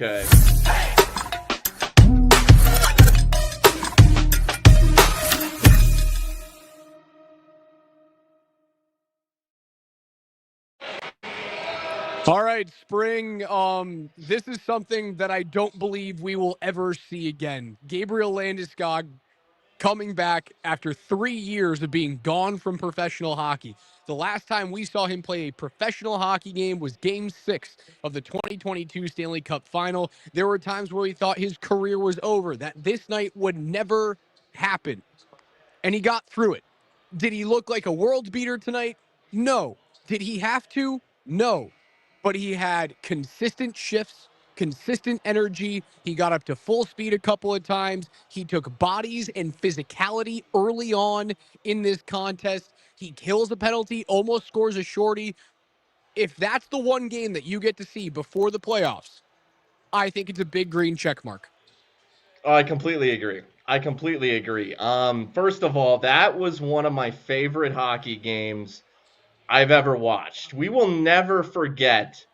Okay. All right, Spring. This is something that I don't believe we will ever see again. Gabriel Landeskog coming back after 3 years of being gone from professional hockey. The last time we saw him play a professional hockey game was Game 6 of the 2022 Stanley Cup Final. There were times where we thought his career was over, that this night would never happen, and he got through it. Did he look like a world beater tonight? No. Did he have to? No. But he had consistent shifts, consistent energy. He got up to full speed a couple of times. He took bodies and physicality early on in this contest. He kills a penalty, almost scores a shorty. If that's the one game that you get to see before the playoffs, I think it's a big green check mark. I completely agree. First of all, that was one of my favorite hockey games I've ever watched. We will never forget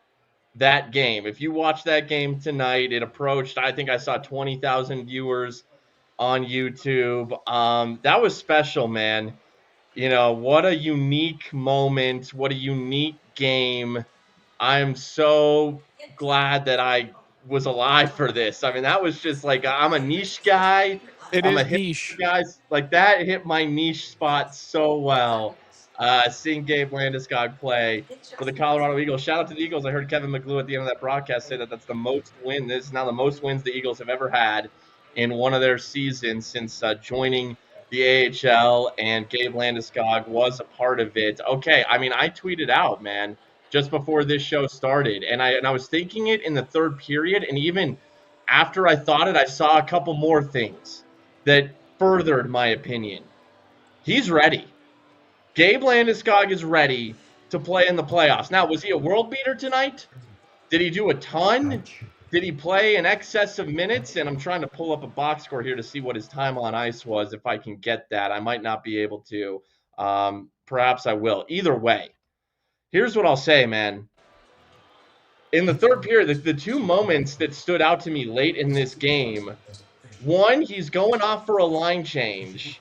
that game. If you watch that game tonight, it approached, I think I saw 20,000 viewers on YouTube. That was special, man. You know, what a unique moment. What a unique game. I'm so glad that I was alive for this. I mean, that was just like, I'm a niche guy. It I'm a is hip niche. guy. Like, that hit my niche spot so well. Seeing Gabe Landeskog play for the Colorado Eagles. Shout out to the Eagles. I heard Kevin McGlue at the end of that broadcast say that that's the most win. This is now the most wins the Eagles have ever had in one of their seasons since joining the AHL, and Gabe Landeskog was a part of it. Okay, I mean, I tweeted out, man, just before this show started, and I was thinking it in the third period, and even after I thought it, I saw a couple more things that furthered my opinion. He's ready. Gabe Landeskog is ready to play in the playoffs. Now, was he a world beater tonight? Did he do a ton? Did he play in excess of minutes? And I'm trying to pull up a box score here to see what his time on ice was, if I can get that. I might not be able to. Perhaps I will. Either way, here's what I'll say, man. In the third period, the two moments that stood out to me late in this game, one, he's going off for a line change,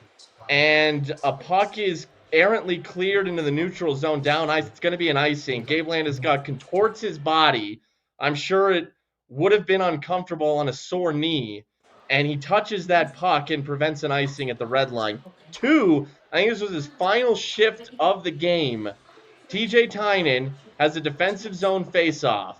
and a puck is errantly cleared into the neutral zone down ice. It's going to be an icing. Gabe Landeskog contorts his body. I'm sure it would have been uncomfortable on a sore knee, and he touches that puck and prevents an icing at the red line. Two, I think this was his final shift of the game. TJ Tynan has a defensive zone faceoff,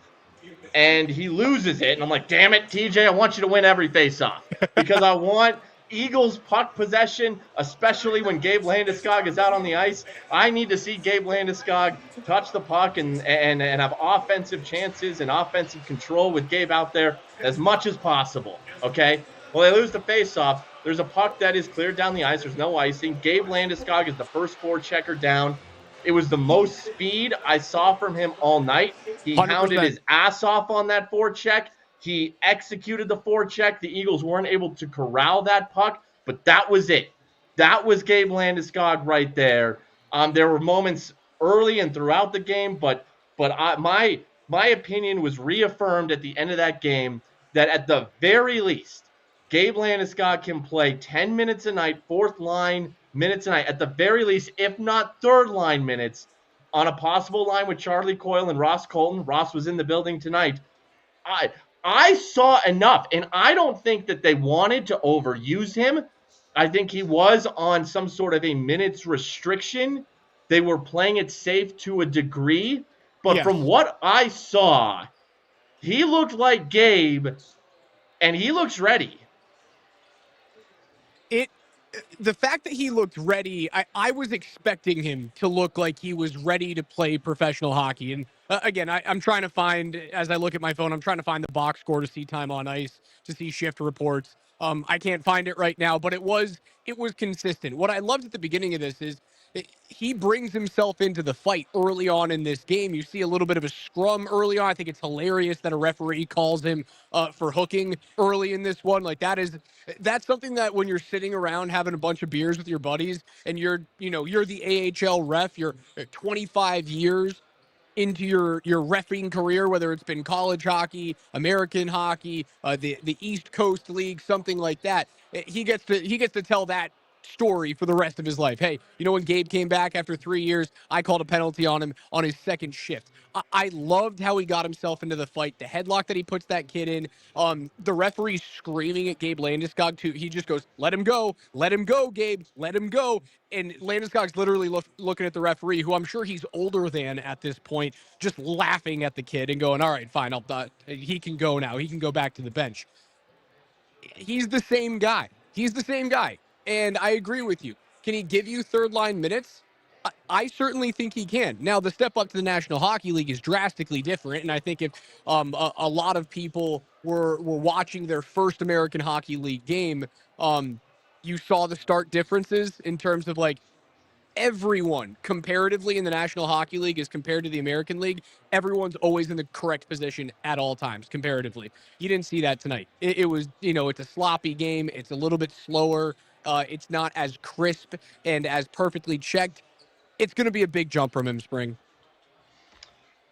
and he loses it, and I'm like, damn it, TJ, I want you to win every faceoff because I want Eagles puck possession, especially when Gabe Landeskog is out on the ice. I need to see Gabe Landeskog touch the puck and have offensive chances and offensive control with Gabe out there as much as possible, okay? Well, they lose the faceoff. There's a puck that is cleared down the ice. There's no icing. Gabe Landeskog is the first forechecker down. It was the most speed I saw from him all night. He 100%. hounded his ass off on that forecheck. He executed the forecheck. The Eagles weren't able to corral that puck, but that was it. That was Gabe Landeskog right there. There were moments early and throughout the game, but my opinion was reaffirmed at the end of that game that at the very least, Gabe Landeskog can play 10 minutes a night, fourth line minutes a night, at the very least, if not third line minutes, on a possible line with Charlie Coyle and Ross Colton. Ross was in the building tonight. I saw enough, and I don't think that they wanted to overuse him. I think he was on some sort of a minutes restriction. They were playing it safe to a degree, but Yes. from what I saw, he looked like Gabe, and he looks ready. The fact that he looked ready, I was expecting him to look like he was ready to play professional hockey. And again, I'm trying to find, as I look at my phone, I'm trying to find the box score to see time on ice, to see shift reports. I can't find it right now, but it was consistent. What I loved at the beginning of this is he brings himself into the fight early on in this game. You see a little bit of a scrum early on. I think it's hilarious that a referee calls him for hooking early in this one. Like that's something that when you're sitting around having a bunch of beers with your buddies and you're the AHL ref, you're 25 years into your refereeing career, whether it's been college hockey, American hockey, the East Coast League, something like that. He gets to tell that story for the rest of his life. Hey, you know when Gabe came back after 3 years, I called a penalty on him on his second shift. I loved how he got himself into the fight, the headlock that he puts that kid in. The referee screaming at Gabe Landeskog too. He just goes, let him go, Gabe, let him go." And Landeskog's literally looking at the referee, who I'm sure he's older than at this point, just laughing at the kid and going, "All right, fine, he can go now. He can go back to the bench." He's the same guy. He's the same guy. And I agree with you. Can he give you third line minutes? I certainly think he can. Now, the step up to the National Hockey League is drastically different, and I think if a lot of people were watching their first American Hockey League game, you saw the stark differences in terms of like everyone comparatively in the National Hockey League as compared to the American League. Everyone's always in the correct position at all times comparatively. You didn't see that tonight. It was, it's a sloppy game. It's a little bit slower. It's not as crisp and as perfectly checked. It's going to be a big jump from him, Spring.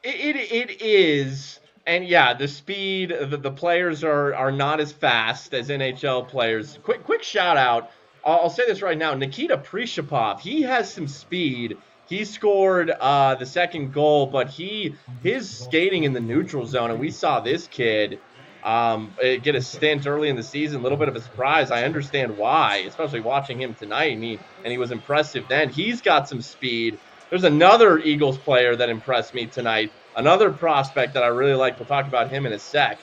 It is, and yeah, the speed. The players are not as fast as NHL players. Quick shout out. I'll say this right now. Nikita Prishapov, he has some speed. He scored the second goal, but his skating in the neutral zone, and we saw this kid get a stint early in the season. A little bit of a surprise. I understand why, especially watching him tonight, and he was impressive then. He's got some speed. There's another Eagles player that impressed me tonight, another prospect that I really like. We'll talk about him in a sec.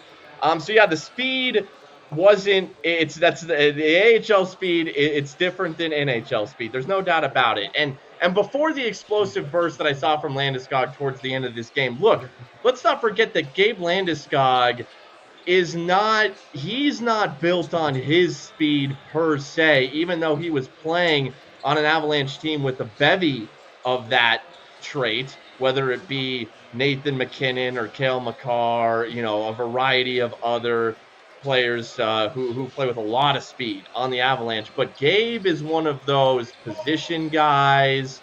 So yeah, the speed wasn't. That's the AHL speed. It's different than NHL speed. There's no doubt about it. And before the explosive burst that I saw from Landeskog towards the end of this game, look, let's not forget that Gabe Landeskog he's not built on his speed per se, even though he was playing on an Avalanche team with a bevy of that trait, whether it be Nathan McKinnon or Cale Makar, a variety of other players who play with a lot of speed on the Avalanche. But Gabe is one of those position guys,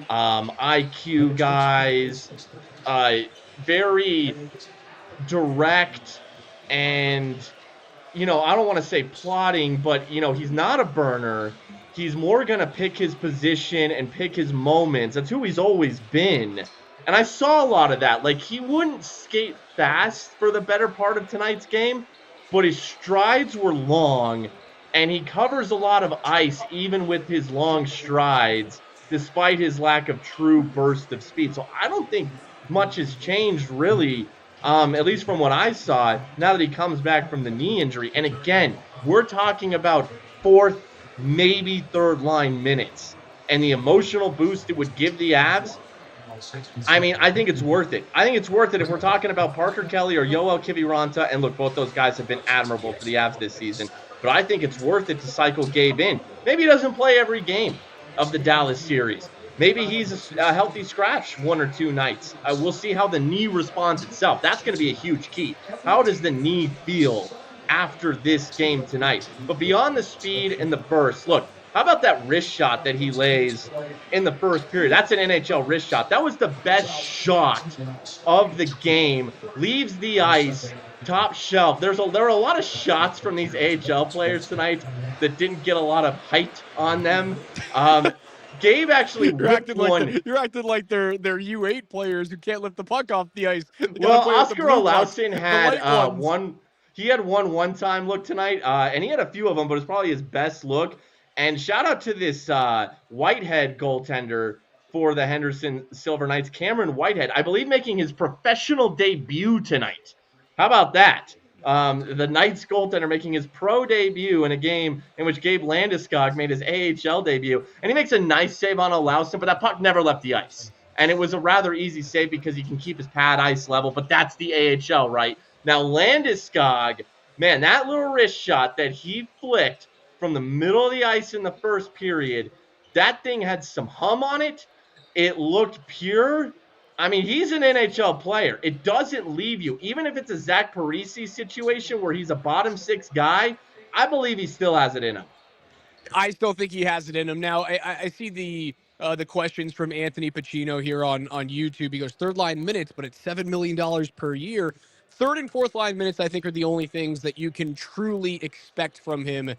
IQ guys, very direct and I don't want to say plotting, but he's not a burner. He's more going to pick his position and pick his moments. That's who he's always been. And I saw a lot of that. Like, he wouldn't skate fast for the better part of tonight's game, but his strides were long, and he covers a lot of ice even with his long strides, despite his lack of true burst of speed. So I don't think much has changed, really, at least from what I saw, now that he comes back from the knee injury. And again, we're talking about fourth, maybe third line minutes. And the emotional boost it would give the Avs, I mean, I think it's worth it. I think it's worth it if we're talking about Parker Kelly or Yoel Kiviranta. And look, both those guys have been admirable for the Avs this season. But I think it's worth it to cycle Gabe in. Maybe he doesn't play every game of the Dallas series. Maybe he's a healthy scratch one or two nights. We'll see how the knee responds itself. That's going to be a huge key. How does the knee feel after this game tonight? But beyond the speed and the burst, look, how about that wrist shot that he lays in the first period? That's an NHL wrist shot. That was the best shot of the game. Leaves the ice, top shelf. There are a lot of shots from these AHL players tonight that didn't get a lot of height on them. Gabe actually ripped one. You're acting like they're U8 players who can't lift the puck off the ice. Well, Oscar Olausen had one. He had one time look tonight, and he had a few of them, but it's probably his best look. And shout out to this Whitehead goaltender for the Henderson Silver Knights, Cameron Whitehead, I believe making his professional debut tonight. How about that? The Knights goaltender making his pro debut in a game in which Gabe Landeskog made his AHL debut. And he makes a nice save on Olausen, but that puck never left the ice. And it was a rather easy save because he can keep his pad ice level, but that's the AHL, right? Now, Landeskog, man, that little wrist shot that he flicked from the middle of the ice in the first period, that thing had some hum on it. It looked pure. I mean, he's an NHL player. It doesn't leave you. Even if it's a Zach Parise situation where he's a bottom six guy, I believe he still has it in him. I still think he has it in him. Now, I see the questions from Anthony Pacino here on YouTube. He goes, third line minutes, but it's $7 million per year. Third and fourth line minutes, I think, are the only things that you can truly expect from him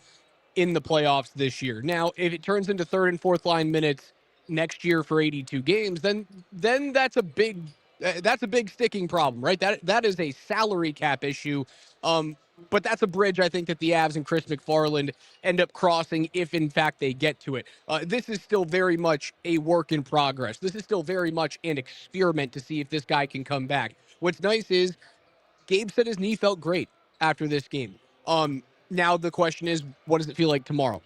in the playoffs this year. Now, if it turns into third and fourth line minutes next year for 82 games, then that's a big sticking problem, right? That is a salary cap issue. But that's a bridge I think that the Avs and Chris McFarland end up crossing if in fact they get to it. This is still very much a work in progress. This is still very much an experiment to see if this guy can come back. What's nice is Gabe said his knee felt great after this game. Now the question is, what does it feel like tomorrow?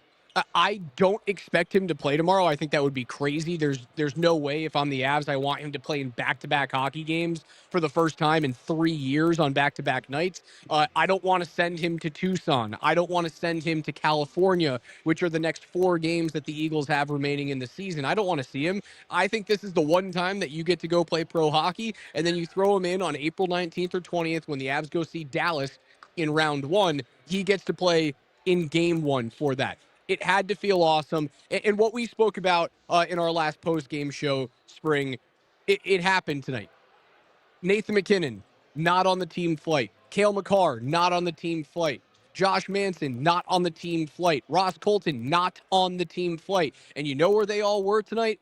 I don't expect him to play tomorrow. I think that would be crazy. There's no way if I'm the Avs, I want him to play in back-to-back hockey games for the first time in 3 years on back-to-back nights. I don't want to send him to Tucson. I don't want to send him to California, which are the next 4 games that the Eagles have remaining in the season. I don't want to see him. I think this is the one time that you get to go play pro hockey, and then you throw him in on April 19th or 20th when the Avs go see Dallas in round 1. He gets to play in game 1 for that. It had to feel awesome. And what we spoke about in our last post-game show, Spring, it happened tonight. Nathan McKinnon, not on the team flight. Cale Makar, not on the team flight. Josh Manson, not on the team flight. Ross Colton, not on the team flight. And you know where they all were tonight?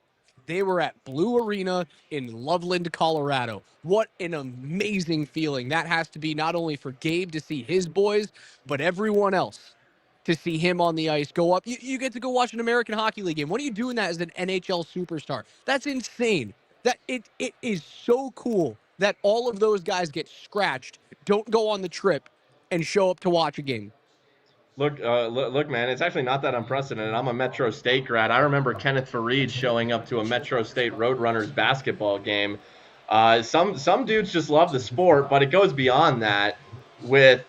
They were at Blue Arena in Loveland, Colorado. What an amazing feeling that has to be, not only for Gabe to see his boys, but everyone else to see him on the ice go up. You get to go watch an American Hockey League game. What are you doing that as an NHL superstar? That's insane. That it is so cool that all of those guys get scratched, don't go on the trip, and show up to watch a game. Look, man, it's actually not that unprecedented. I'm a Metro State grad. I remember Kenneth Farid showing up to a Metro State Roadrunners basketball game. Some dudes just love the sport, but it goes beyond that with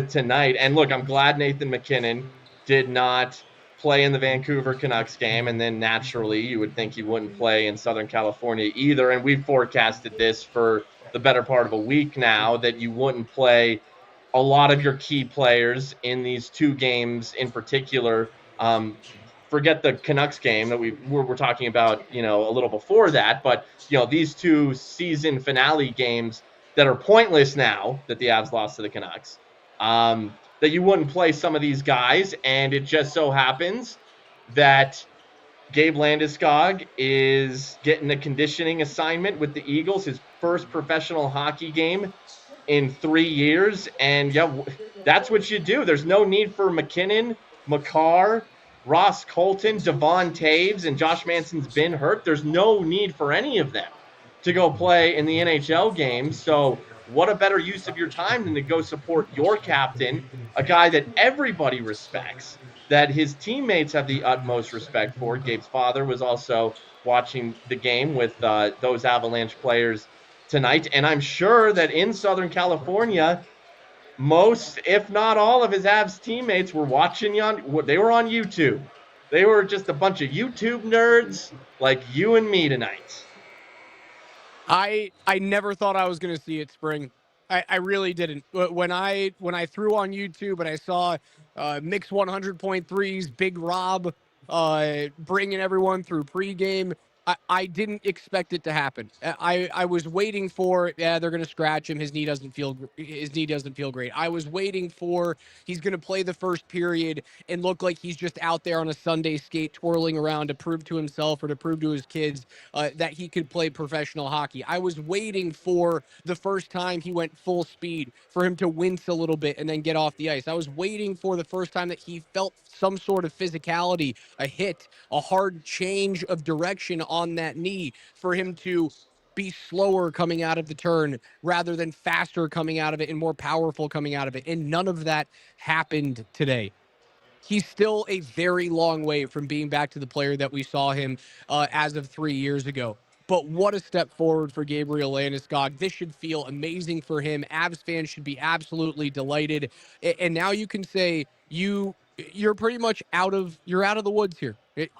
tonight. And look, I'm glad Nathan McKinnon did not play in the Vancouver Canucks game, and then naturally you would think he wouldn't play in Southern California either. And we've forecasted this for the better part of a week now, that you wouldn't play a lot of your key players in these 2 games in particular. Forget the Canucks game that we're talking about, a little before that, but these 2 season finale games that are pointless now that the Avs lost to the Canucks, that you wouldn't play some of these guys. And it just so happens that Gabe Landeskog is getting a conditioning assignment with the Eagles, his first professional hockey game in 3 years. And that's what you do. There's no need for McKinnon, Makar, Ross Colton, Devon Taves, and Josh Manson's been hurt. There's no need for any of them to go play in the NHL game. So what a better use of your time than to go support your captain, a guy that everybody respects, that his teammates have the utmost respect for. Gabe's father was also watching the game with those Avalanche players tonight. And I'm sure that in Southern California, most, if not all, of his Avs teammates were watching they were on YouTube. They were just a bunch of YouTube nerds like you and me tonight. I never thought I was going to see it, Spring. I really didn't. When I threw on YouTube and I saw Mix 100.3's Big Rob bringing everyone through pregame, I didn't expect it to happen. I was waiting for, they're going to scratch him. His knee doesn't feel great. I was waiting for, he's going to play the first period and look like he's just out there on a Sunday skate twirling around to prove to himself or to prove to his kids that he could play professional hockey. I was waiting for the first time he went full speed for him to wince a little bit and then get off the ice. I was waiting for the first time that he felt some sort of physicality, a hit, a hard change of direction on that knee for him to be slower coming out of the turn rather than faster coming out of it and more powerful coming out of it. And none of that happened today. He's still a very long way from being back to the player that we saw him as of 3 years ago. But what a step forward for Gabriel Landeskog. This should feel amazing for him. Avs fans should be absolutely delighted. And now you can say you're pretty much out of the woods here.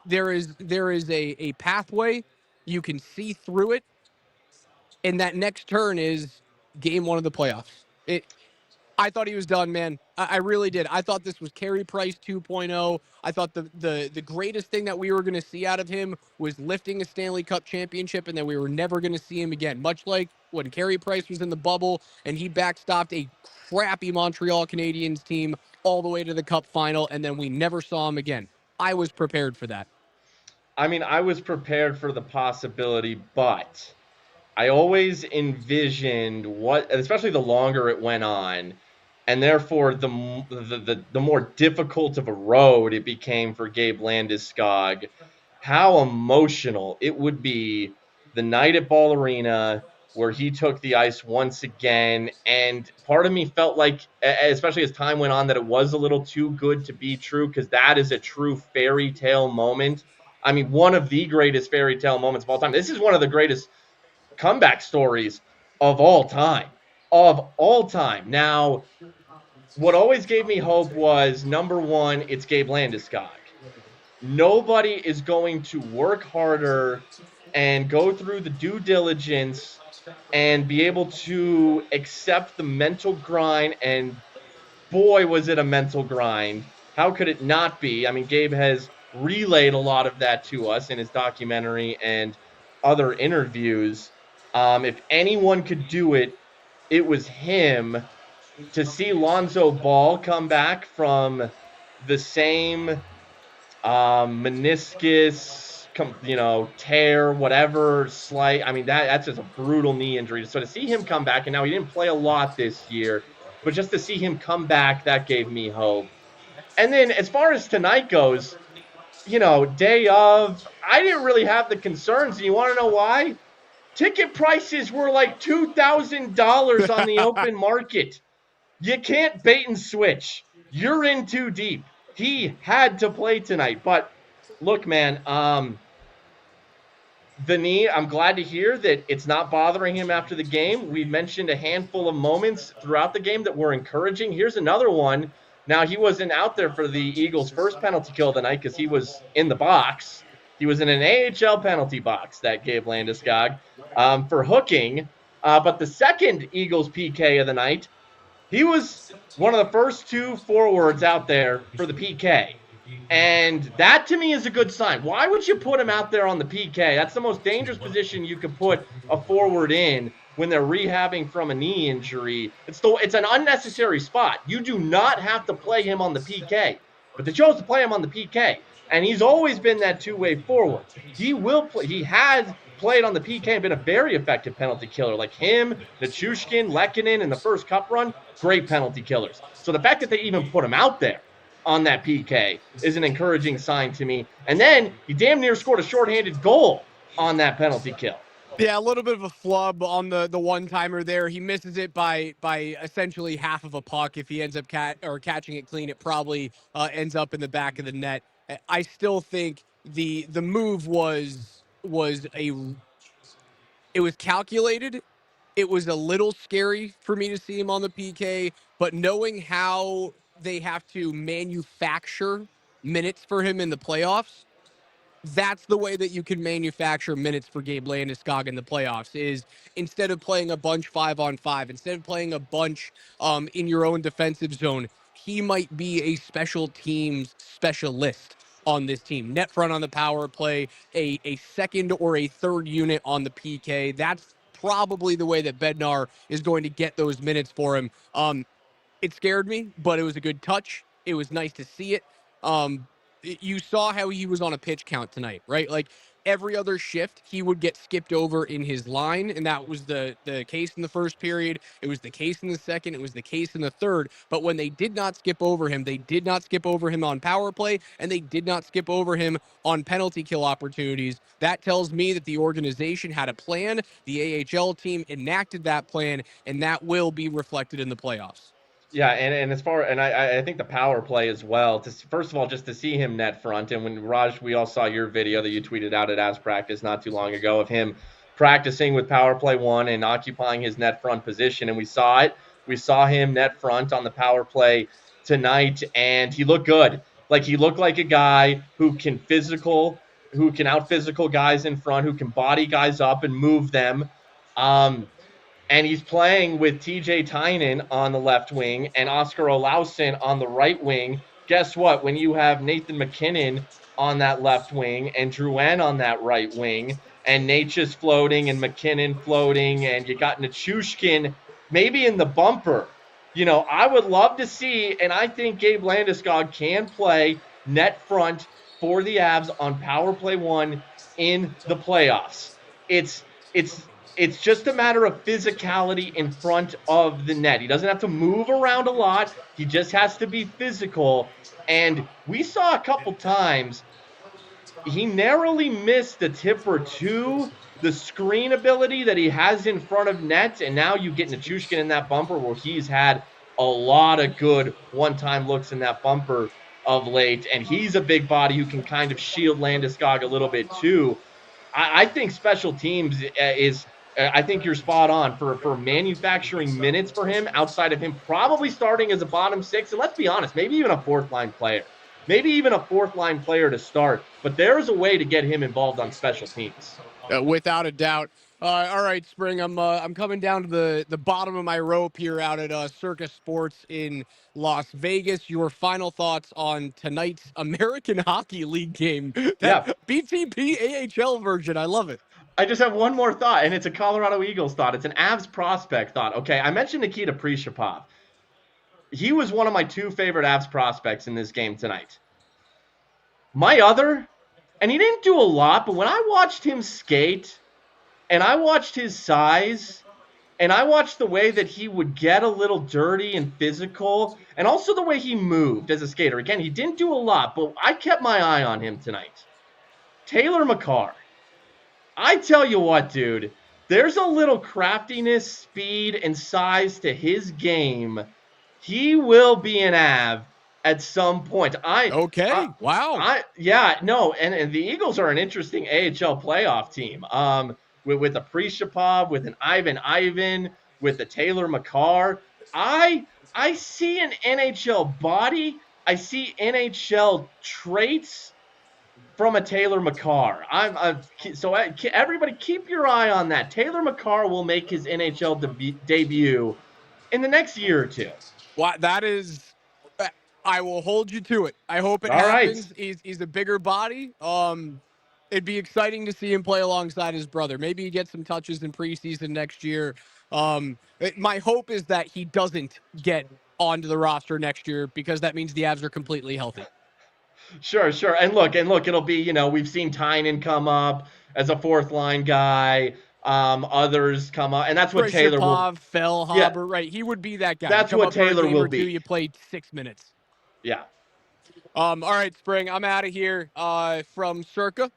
There is a pathway. You can see through it. And that next turn is game 1 of the playoffs. I thought he was done, man. I really did. I thought this was Carey Price 2.0. I thought the greatest thing that we were going to see out of him was lifting a Stanley Cup championship, and then we were never going to see him again. Much like when Carey Price was in the bubble and he backstopped a crappy Montreal Canadiens team all the way to the Cup final, and then we never saw him again. I was prepared for that. I mean, I was prepared for the possibility, but I always envisioned what, especially the longer it went on, and therefore the more difficult of a road it became for Gabe Landeskog, how emotional it would be the night at Ball Arena where he took the ice once again. And part of me felt like, especially as time went on, that it was a little too good to be true, because that is a true fairy tale moment. I mean, one of the greatest fairy tale moments of all time. This is one of the greatest comeback stories of all time. Of all time. Now, what always gave me hope was, number one, it's Gabe Landeskog. Nobody is going to work harder and go through the due diligence and be able to accept the mental grind. And boy, was it a mental grind. How could it not be? I mean, Gabe has relayed a lot of that to us in his documentary and other interviews. If anyone could do it, it was him. To see Lonzo Ball come back from the same meniscus, tear, whatever, slight. I mean, that's just a brutal knee injury. So to see him come back, and now he didn't play a lot this year, but just to see him come back, that gave me hope. And then as far as tonight goes, day of, I didn't really have the concerns. And you want to know why? Ticket prices were like $2,000 on the open market. You can't bait and switch. You're in too deep. He had to play tonight. But look, man, the knee, I'm glad to hear that it's not bothering him after the game. We mentioned a handful of moments throughout the game that were encouraging. Here's another one. Now, he wasn't out there for the Eagles' first penalty kill of the night because he was in the box. He was in an AHL penalty box, that Gabe Landeskog, for hooking. But the second Eagles PK of the night, he was one of the first two forwards out there for the PK. And that, to me, is a good sign. Why would you put him out there on the PK? That's the most dangerous position you could put a forward in when they're rehabbing from a knee injury. It's an unnecessary spot. You do not have to play him on the PK. But they chose to play him on the PK. And he's always been that two-way forward. He will play. He has played on the PK and been a very effective penalty killer. Like him, Nichushkin, Lehkonen in the first cup run, great penalty killers. So the fact that they even put him out there on that PK is an encouraging sign to me. And then he damn near scored a shorthanded goal on that penalty kill. Yeah, a little bit of a flub on the one-timer there. He misses it by essentially half of a puck. If he ends up catching it clean, it probably ends up in the back of the net. I still think the move was it was calculated. It was a little scary for me to see him on the PK, but knowing how they have to manufacture minutes for him in the playoffs, that's the way that you can manufacture minutes for Gabe Landeskog in the playoffs, is instead of playing a bunch 5-on-5, instead of playing a bunch in your own defensive zone, he might be a special teams specialist on this team. Net front on the power play, a second or a third unit on the PK. That's probably the way that Bednar is going to get those minutes for him. It scared me, but it was a good touch. It was nice to see it. You saw how he was on a pitch count tonight, right? Like every other shift, he would get skipped over in his line, and that was the case in the first period. It was the case in the second. It was the case in the third. But when they did not skip over him, they did not skip over him on power play, and they did not skip over him on penalty kill opportunities. That tells me that the organization had a plan. The AHL team enacted that plan, and that will be reflected in the playoffs. Yeah, I think the power play as well. First of all, just to see him net front, and when Raj, we all saw your video that you tweeted out at As Practice not too long ago of him practicing with power play one and occupying his net front position, and we saw it. We saw him net front on the power play tonight, and he looked good. Like he looked like a guy who can out physical guys in front, who can body guys up and move them. and he's playing with TJ Tynan on the left wing and Oscar Olausen on the right wing. Guess what? When you have Nathan McKinnon on that left wing and Drouin on that right wing, and Nature's floating and McKinnon floating, and you got Nichushkin maybe in the bumper. I would love to see, and I think Gabe Landeskog can play net front for the Avs on power play one in the playoffs. It's it's it's just a matter of physicality in front of the net. He doesn't have to move around a lot. He just has to be physical. And we saw a couple times he narrowly missed a tip or two. The screen ability that he has in front of net, and now you get Nichushkin in that bumper where he's had a lot of good one-time looks in that bumper of late, and he's a big body who can kind of shield Landeskog a little bit too. I think special teams is. I think you're spot on for manufacturing minutes for him outside of him probably starting as a bottom six, and let's be honest, maybe even a fourth line player. Maybe even a fourth line player to start, but there is a way to get him involved on special teams. Without a doubt. All right, Spring. I'm coming down to the bottom of my rope here out at Circus Sports in Las Vegas. Your final thoughts on tonight's American Hockey League game? Yeah. That BTP AHL version. I love it. I just have one more thought, and it's a Colorado Eagles thought. It's an Avs prospect thought. Okay, I mentioned Nikita Prichapov. He was one of my two favorite Avs prospects in this game tonight. My other, and he didn't do a lot, but when I watched him skate, and I watched his size, and I watched the way that he would get a little dirty and physical, and also the way he moved as a skater. Again, he didn't do a lot, but I kept my eye on him tonight. Taylor McCarr. I tell you what, dude, there's a little craftiness, speed, and size to his game. He will be an Av at some point. Wow. And the Eagles are an interesting AHL playoff team. With a Prichapov, with an Ivan, with a Taylor McCarr. I see an NHL body. I see NHL traits from a Taylor McCarr. So everybody keep your eye on that. Taylor McCarr will make his NHL debut in the next year or two. Well, that is. I will hold you to it. I hope it All right. happens. He's a bigger body. It'd be exciting to see him play alongside his brother. Maybe he gets some touches in preseason next year. My hope is that he doesn't get onto the roster next year because that means the Avs are completely healthy. Sure. And look, it'll be, we've seen Tynan come up as a fourth line guy. Others come up, and that's what Taylor will. Fellhaber, right? He would be that guy. That's what Taylor will be. You played 6 minutes. Yeah. All right, Spring. I'm out of here from Circa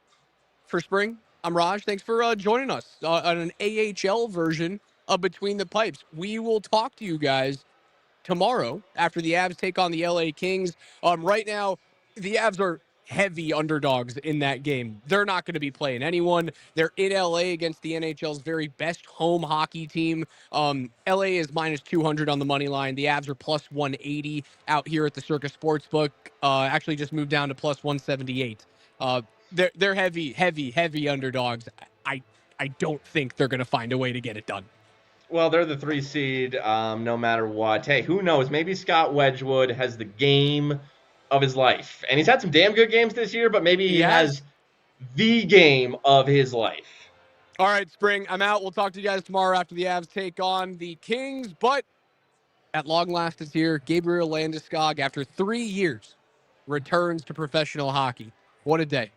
for Spring. I'm Raj. Thanks for joining us on an AHL version of Between the Pipes. We will talk to you guys tomorrow after the Avs take on the LA Kings. Right now, the Avs are heavy underdogs in that game. They're not going to be playing anyone. They're in LA against the NHL's very best home hockey team. LA is minus 200 on the money line. The Avs are plus 180 out here at the Circus Sportsbook. Actually just moved down to plus 178. They're heavy underdogs. I don't think they're going to find a way to get it done. Well, they're the 3 seed no matter what. Hey, who knows? Maybe Scott Wedgwood has the game of his life. And he's had some damn good games this year, but maybe he has the game of his life. All right, Spring, I'm out. We'll talk to you guys tomorrow after the Avs take on the Kings. But at long last is here. Gabriel Landeskog, after 3 years, returns to professional hockey. What a day.